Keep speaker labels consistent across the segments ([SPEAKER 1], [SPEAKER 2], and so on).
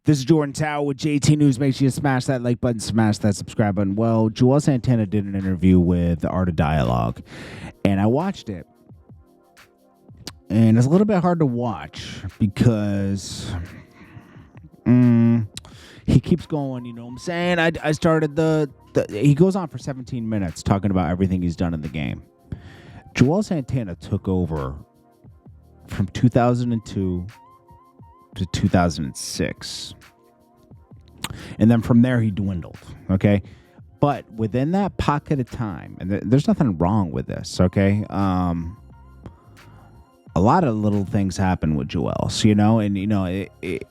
[SPEAKER 1] This is Jordan Tower with JT News. Make sure you smash that like button, smash that subscribe button. Well, Juelz Santana did an interview with The Art of Dialogue, and I watched it. And it's a little bit hard to watch because he keeps going, you know what I'm saying? I started he goes on for 17 minutes talking about everything he's done in the game. Juelz Santana took over from 2002 to 2006. And then from there, he dwindled, okay? But within that pocket of time, and there's nothing wrong with this, okay? A lot of little things happen with Juelz, you know? And, you know, it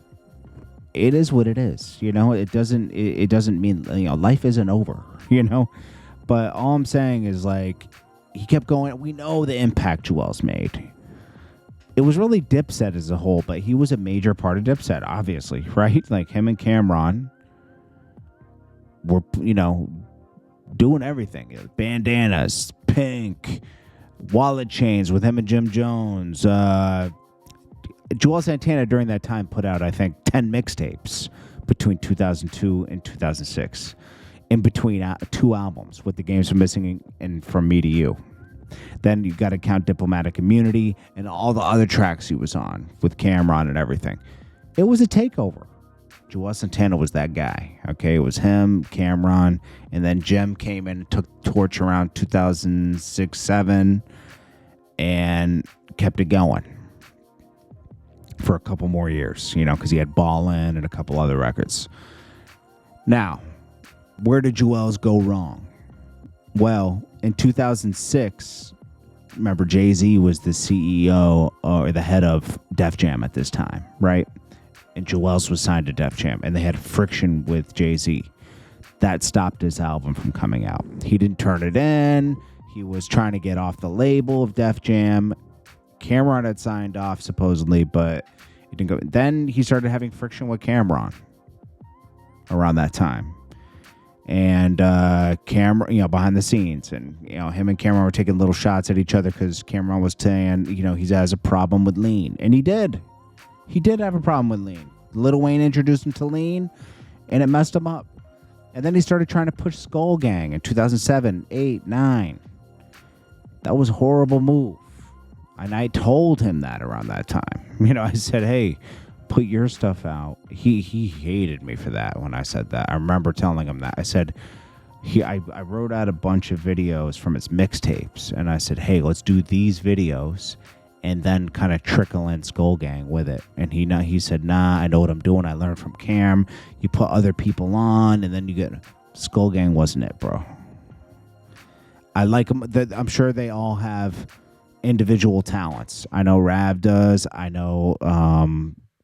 [SPEAKER 1] is what it is, you know? It doesn't mean, you know, life isn't over, you know? But all I'm saying is, like, he kept going. We know the impact Juelz made. It was really Dipset as a whole, but he was a major part of Dipset, obviously, right? Like him and CAMRON were, you know, doing everything. Bandanas, Pink, wallet chains with him and Jim Jones. Juelz Santana during that time put out, I think, 10 mixtapes between 2002 and 2006. In between two albums with The Games Are Missing and From Me to You. Then you got to count Diplomatic Immunity and all the other tracks he was on with CAMRON and everything. It was a takeover. Juelz Santana was that guy. Okay, it was him, CAMRON, and then Jem came in and took torch around 2006-07 and kept it going for a couple more years, you know, because he had Ballin' and a couple other records. Now, where did Juelz go wrong? Well, in 2006, remember, Jay-Z was the CEO or the head of Def Jam at this time, right? And Juelz was signed to Def Jam, and they had friction with Jay-Z. That stopped his album from coming out. He didn't turn it in. He was trying to get off the label of Def Jam. CAMRON had signed off, supposedly, but it didn't go. Then he started having friction with CAMRON around that time. And CAMRON, you know, behind the scenes, and you know, him and CAMRON were taking little shots at each other because CAMRON was saying, you know, he has a problem with lean, and he did have a problem with lean. Lil Wayne introduced him to lean, and it messed him up. And then he started trying to push Skull Gang in 2007, 8, 9. That was a horrible move, and I told him that around that time. You know, I said, hey, put your stuff out. He hated me for that when I said that. I remember telling him that. I said, I wrote out a bunch of videos from his mixtapes, and I said, hey, let's do these videos and then kind of trickle in Skull Gang with it. And he said, nah, I know what I'm doing. I learned from Cam. You put other people on, and then you get... Skull Gang wasn't it, bro. I like them. I'm sure they all have individual talents. I know Rav does. I know...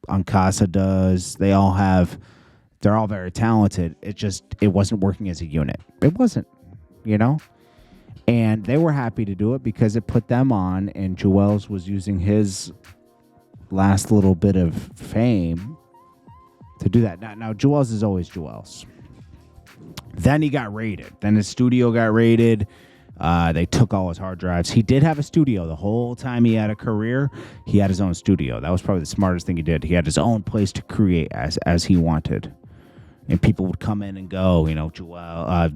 [SPEAKER 1] Ancasa does. They're all very talented. It wasn't working as a unit. It wasn't, you know? And they were happy to do it because it put them on, and Juelz was using his last little bit of fame to do that. Now Juelz is always Juelz. Then he got raided. Then his studio got raided. They took all his hard drives. He did have a studio the whole time he had a career. He had his own studio. That was probably the smartest thing he did. He had his own place to create as he wanted. And people would come in and go. You know,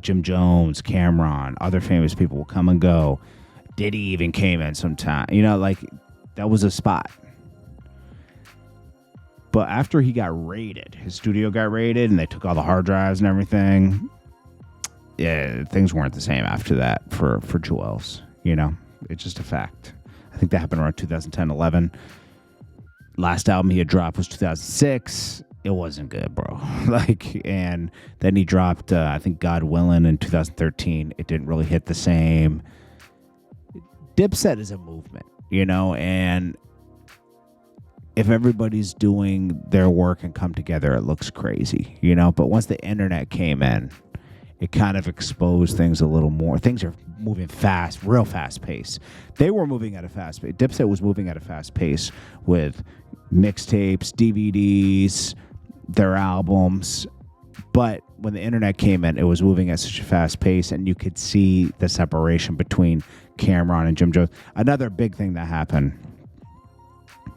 [SPEAKER 1] Jim Jones, CAMRON, other famous people would come and go. Diddy even came in sometime. You know, like, that was a spot. But after he got raided, his studio got raided, and they took all the hard drives and everything. Yeah, things weren't the same after that for Juelz. You know, it's just a fact. I think that happened around 2010, 11. Last album he had dropped was 2006. It wasn't good, bro. And then he dropped, I think, God Willin' in 2013. It didn't really hit the same. Dipset is a movement, you know, and if everybody's doing their work and come together, it looks crazy, you know. But once the internet came in, it kind of exposed things a little more. Things are moving fast, real fast pace. They were moving at a fast pace. Dipset was moving at a fast pace with mixtapes, DVDs, their albums. But when the internet came in, it was moving at such a fast pace, and you could see the separation between CAMRON and Jim Jones. Another big thing that happened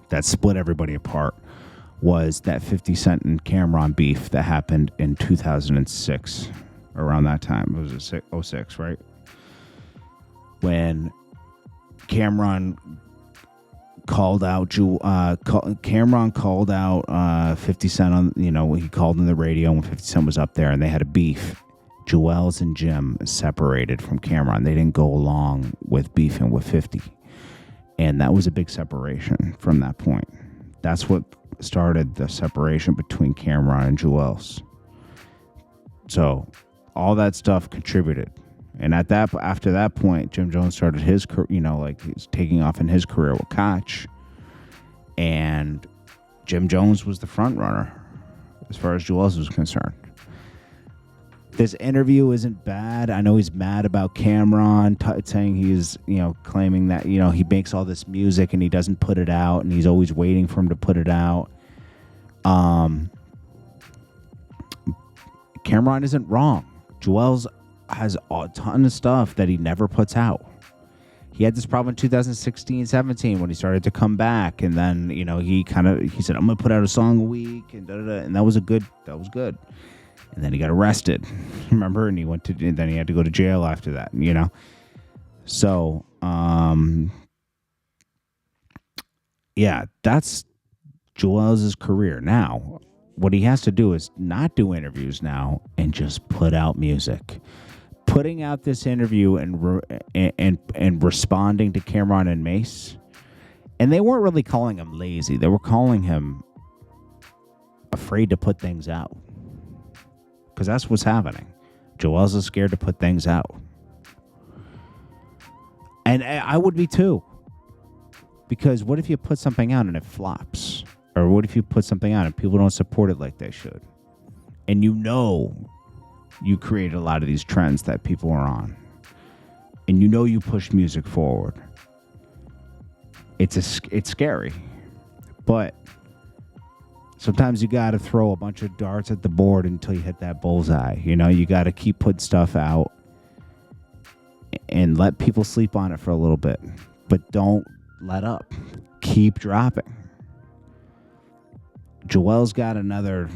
[SPEAKER 1] that split everybody apart was that 50 Cent and Cameron beef that happened in 2006, around that time. It was 06, right? When Cameron called out 50 Cent on, he called in the radio when 50 Cent was up there and they had a beef. Juelz and Jim separated from Cameron. They didn't go along with beefing with 50. And that was a big separation from that point. That's what started the separation between Cameron and Juelz. So all that stuff contributed. And after that point, Jim Jones started his, he's taking off in his career with Koch. And Jim Jones was the front runner as far as Juelz was concerned. This interview isn't bad. I know he's mad about Cameron, saying he's, claiming that, he makes all this music and he doesn't put it out and he's always waiting for him to put it out. Cameron isn't wrong. Juelz has a ton of stuff that he never puts out. He had this problem in 2016-17 when he started to come back, and then he said, I'm gonna put out a song a week, and and that was good. And then he got arrested, remember? And then he had to go to jail after that. So that's Juelz's career. Now, what he has to do is not do interviews now and just put out music. Putting out this interview and responding to Cameron and Mase, and they weren't really calling him lazy. They were calling him afraid to put things out, because that's what's happening. Juelz is scared to put things out, and I would be too. Because what if you put something out and it flops, or what if you put something out and people don't support it like they should, and you create a lot of these trends that people are on, and you push music forward. It's scary, but sometimes you got to throw a bunch of darts at the board until you hit that bullseye. You got to keep putting stuff out and let people sleep on it for a little bit, but don't let up. Keep dropping. Joel's got another.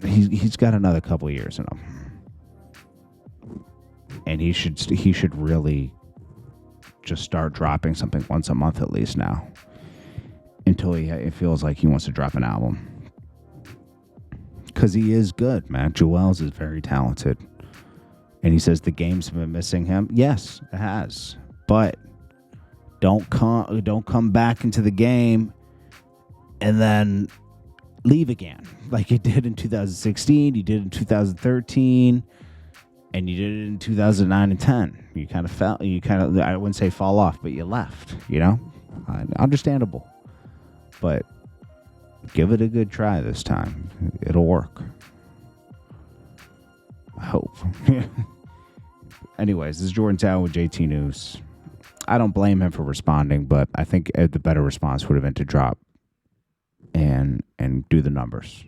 [SPEAKER 1] He's got another couple years in him, and he should really just start dropping something once a month at least now, until it feels like he wants to drop an album, because he is good, man. Juelz is very talented, and he says the game's been missing him. Yes, it has, but don't come back into the game and then leave again, like you did in 2016, you did in 2013, and you did it in 2009 and 10. I wouldn't say fall off, but you left, understandable, but give it a good try this time. It'll work. I hope. Anyways, this is JordanTower with JT News. I don't blame him for responding, but I think the better response would have been to drop and do the numbers.